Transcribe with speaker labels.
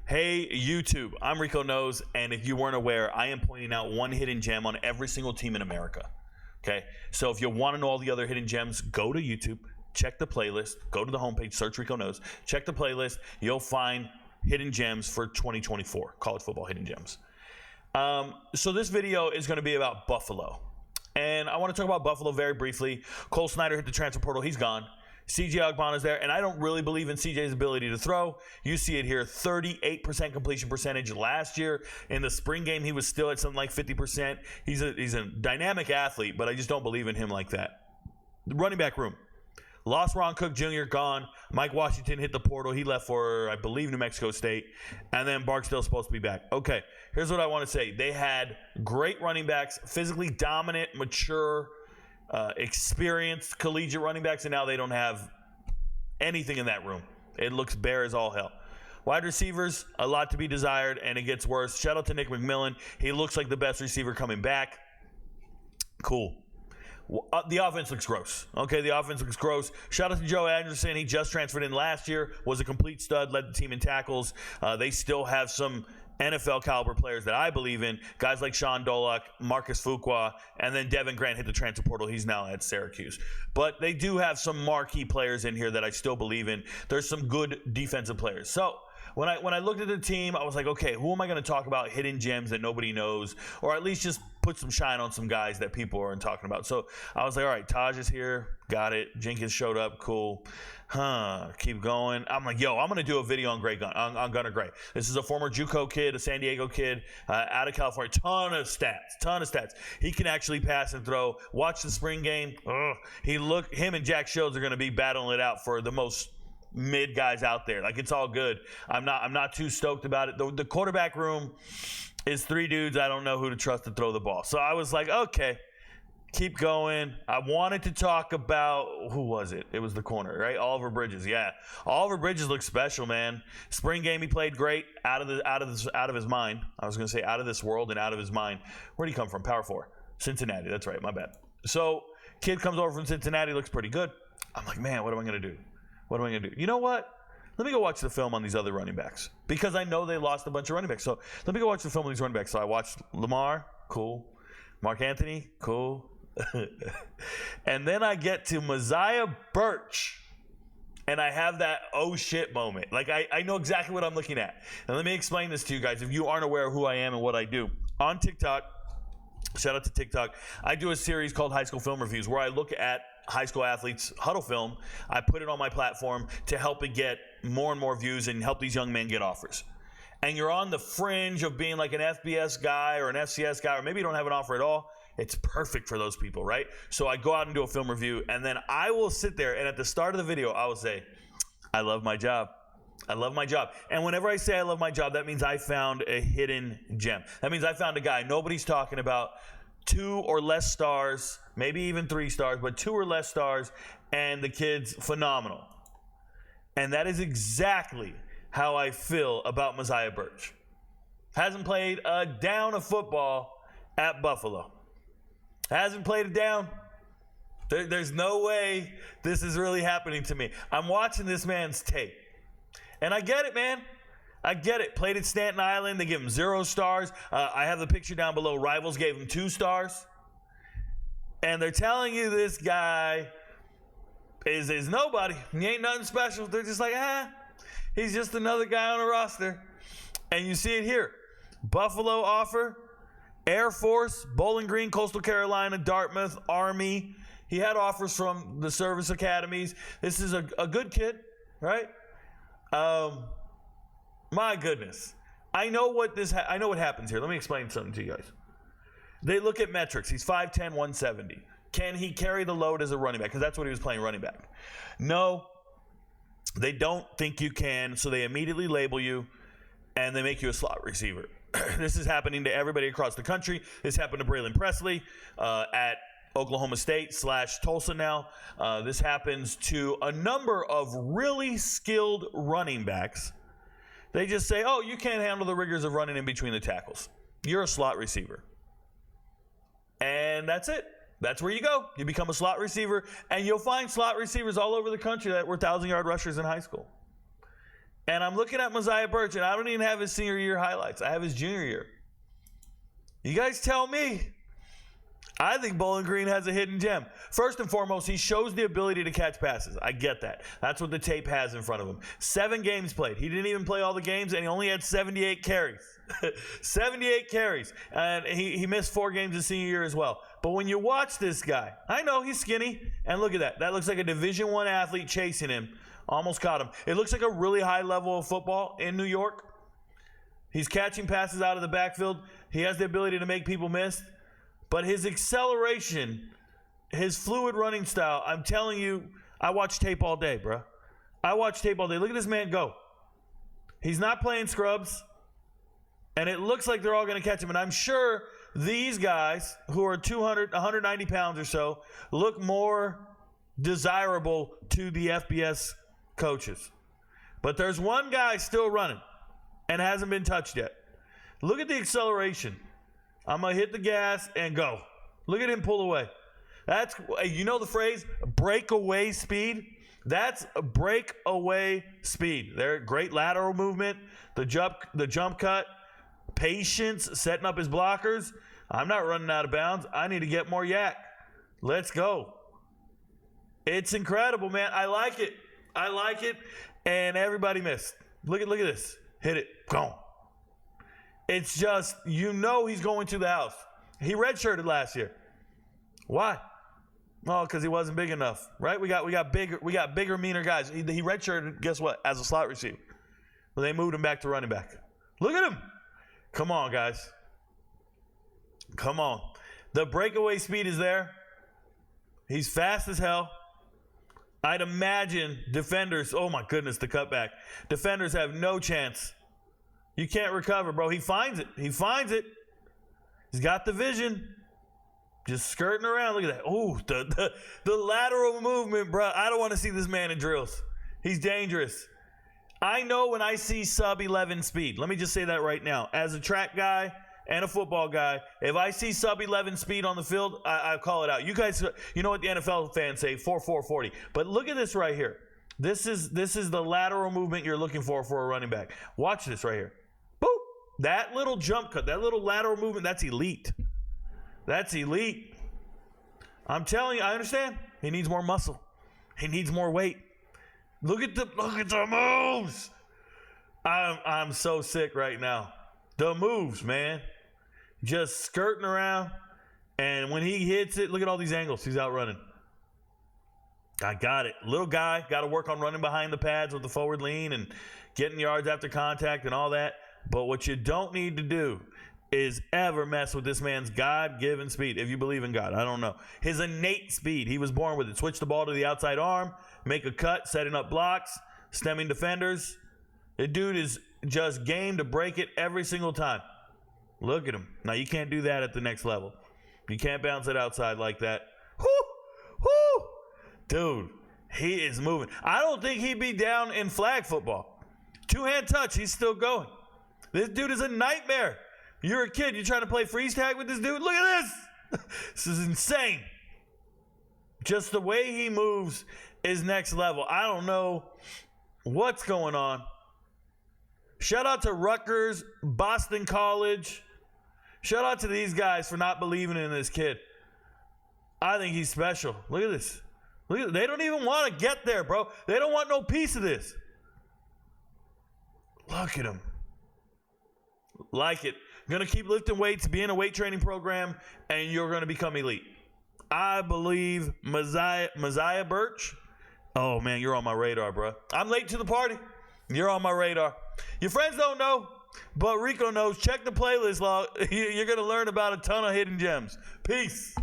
Speaker 1: Hey, YouTube, I'm Rico Knows, and if you weren't aware, I am pointing out one hidden gem on every single team in America. Okay, so if you want to know all the other hidden gems, go to YouTube, check the playlist, go to the homepage, search Rico Knows, check the playlist. You'll find hidden gems for 2024, college football hidden gems. So this video is going to be about Buffalo. And I want to talk about Buffalo very briefly. Cole Snyder hit the transfer portal. He's gone. CJ Ogbonna's there, and I don't really believe in CJ's ability to throw. You see it here, 38% completion percentage last year. In the spring game, he was still at something like 50%. He's a dynamic athlete, but I just don't believe in him like that. The running back room. Lost Ron Cook Jr., gone. Mike Washington hit the portal. He left for, I believe, New Mexico State. And then Barksdale's supposed to be back. Okay, here's what I want to say. They had great running backs, physically dominant, mature, experienced collegiate running backs, and now they don't have anything in that room. It looks bare as all hell. Wide receivers, a lot to be desired, and it gets worse. Shout out to Nick McMillan. He looks like the best receiver coming back. Cool. The offense looks gross. Okay, the offense looks gross. Shout out to Joe Anderson. He just transferred in last year, was a complete stud, led the team in tackles. They still have some NFL caliber players that I believe in. Guys like Sean Dolac, Marcus Fuqua, and then Devin Grant hit the transfer portal. He's now at Syracuse. But they do have some marquee players in here that I still believe in. There's some good defensive players. So when I looked at the team, I was like, okay, who am I going to talk about hidden gems that nobody knows, or at least just put some shine on some guys that people aren't talking about. So I was like, all right, Taj is here. Got it. Jenkins showed up. Cool. Keep going. I'm like, yo, I'm going to do a video on on Gunnar Gray. This is a former JUCO kid, a San Diego kid, out of California. Ton of stats. He can actually pass and throw. Watch the spring game. Him and Jack Shields are going to be battling it out for the most mid guys out there. Like, it's all good. I'm not too stoked about it. The quarterback room is three dudes I don't know who to trust to throw the ball. So I was like, okay, keep going. I wanted to talk about, who was it? It was the corner, right? Oliver Bridges. Yeah, Oliver Bridges looks special, man. Spring game he played great. Out of his mind. I was gonna say out of this world and out of his mind. Where'd he come from? Power 4, Cincinnati. That's right. My bad. So kid comes over from Cincinnati. Looks pretty good. I'm like, man, what am I gonna do? What am I gonna do? You know what? Let me go watch the film on these other running backs, because I know they lost a bunch of running backs. So let me go watch the film on these running backs. So I watched Lamar, cool. Mark Anthony, cool. And then I get to Messiah Burch, and I have that oh shit moment. Like, I know exactly what I'm looking at. And let me explain this to you guys if you aren't aware of who I am and what I do. On TikTok, shout out to TikTok, I do a series called High School Film Reviews where I look at high school athletes huddle film. I put it on my platform to help it get more and more views and help these young men get offers. And you're on the fringe of being like an FBS guy or an FCS guy, or maybe you don't have an offer at all. It's perfect for those people, right? So I go out and do a film review, and then I will sit there, and at the start of the video, I will say, I love my job. I love my job. And whenever I say I love my job, that means I found a hidden gem. That means I found a guy nobody's talking about, 2 or less stars, maybe even 3 stars, but 2 or less stars, and the kid's phenomenal. And that is exactly how I feel about Messiah Burch. Hasn't played a down of football at Buffalo. Hasn't played it down. There's no way this is really happening to me. I'm watching this man's tape, and I get it, man. I get it. Played at Staten Island. They give him 0 stars. I have the picture down below. Rivals gave him 2 stars. And they're telling you this guy is nobody. He ain't nothing special. They're just like, he's just another guy on a roster. And you see it here. Buffalo offer, Air Force, Bowling Green, Coastal Carolina, Dartmouth, Army. He had offers from the service academies. This is a good kid, right? My goodness. I know what happens here. Let me explain something to you guys. They look at metrics. He's 5'10", 170. Can he carry the load as a running back? Because that's what he was playing, running back. No, they don't think you can, so they immediately label you, and they make you a slot receiver. This is happening to everybody across the country. This happened to Braylon Presley at Oklahoma State / Tulsa now. This happens to a number of really skilled running backs. They just say, oh, you can't handle the rigors of running in between the tackles. You're a slot receiver. And that's it. That's where you go. You become a slot receiver, and you'll find slot receivers all over the country that were 1,000-yard rushers in high school. And I'm looking at Mosiah Burch, and I don't even have his senior year highlights. I have his junior year. You guys tell me. I think Bowling Green has a hidden gem. First and foremost, he shows the ability to catch passes. I get that. That's what the tape has in front of him. 7 games played. He didn't even play all the games, and he only had 78 carries. 78 carries. And he missed 4 games his senior year as well. But when you watch this guy, I know he's skinny, and look at that. That looks like a Division I athlete chasing him. Almost caught him. It looks like a really high level of football in New York. He's catching passes out of the backfield. He has the ability to make people miss. But his acceleration, his fluid running style, I'm telling you, I watch tape all day, bro. I watch tape all day. Look at this man go. He's not playing scrubs, and it looks like they're all going to catch him. And I'm sure these guys who are 200, 190 pounds or so look more desirable to the FBS coaches. But there's one guy still running and hasn't been touched yet. Look at the acceleration. I'm going to hit the gas and go. Look at him pull away. That's, you know the phrase, breakaway speed? That's a breakaway speed. They're great lateral movement, the jump cut, patience, setting up his blockers. I'm not running out of bounds. I need to get more yak. Let's go. It's incredible, man. I like it. I like it. And everybody missed. Look at this. Hit it. Gone. It's just, you know he's going to the house. He redshirted last year. Why? Well, because he wasn't big enough, right? We got bigger, meaner guys. He redshirted, guess what? As a slot receiver. Well, they moved him back to running back. Look at him. Come on, guys. Come on. The breakaway speed is there. He's fast as hell. I'd imagine defenders, oh my goodness, the cutback. Defenders have no chance. You can't recover, bro. He finds it. He finds it. He's got the vision. Just skirting around. Look at that. Oh, the lateral movement, bro. I don't want to see this man in drills. He's dangerous. I know when I see sub 11 speed. Let me just say that right now. As a track guy and a football guy, if I see sub 11 speed on the field, I call it out. You guys, you know what the NFL fans say, 4.40. But look at this right here. This is the lateral movement you're looking for a running back. Watch this right here. Boop. That little jump cut, that little lateral movement, that's elite. That's elite. I'm telling you, I understand. He needs more muscle. He needs more weight. Look at the moves. I'm so sick right now. The moves, man. Just skirting around. And when he hits it, look at all these angles. He's out running. I got it. Little guy, got to work on running behind the pads with the forward lean and getting yards after contact and all that. But what you don't need to do is ever mess with this man's God-given speed. If you believe in God, I don't know. His innate speed. He was born with it. Switch the ball to the outside arm, make a cut, setting up blocks, stemming defenders. The dude is just game to break it every single time. Look at him. Now, you can't do that at the next level. You can't bounce it outside like that. Whoo! Whoo! Dude, he is moving. I don't think he'd be down in flag football. Two-hand touch, he's still going. This dude is a nightmare. You're a kid. You're trying to play freeze tag with this dude? Look at this. This is insane. Just the way he moves is next level. I don't know what's going on. Shout out to Rutgers, Boston College. Shout out to these guys for not believing in this kid. I think he's special. Look at this. Look at, they don't even want to get there, bro. They don't want no piece of this. Look at him. Like it. Going to keep lifting weights, be in a weight training program, and you're going to become elite. I believe Mosiah Burch. Oh, man, you're on my radar, bro. I'm late to the party. You're on my radar. Your friends don't know, but Rico knows. Check the playlist log. You're going to learn about a ton of hidden gems. Peace.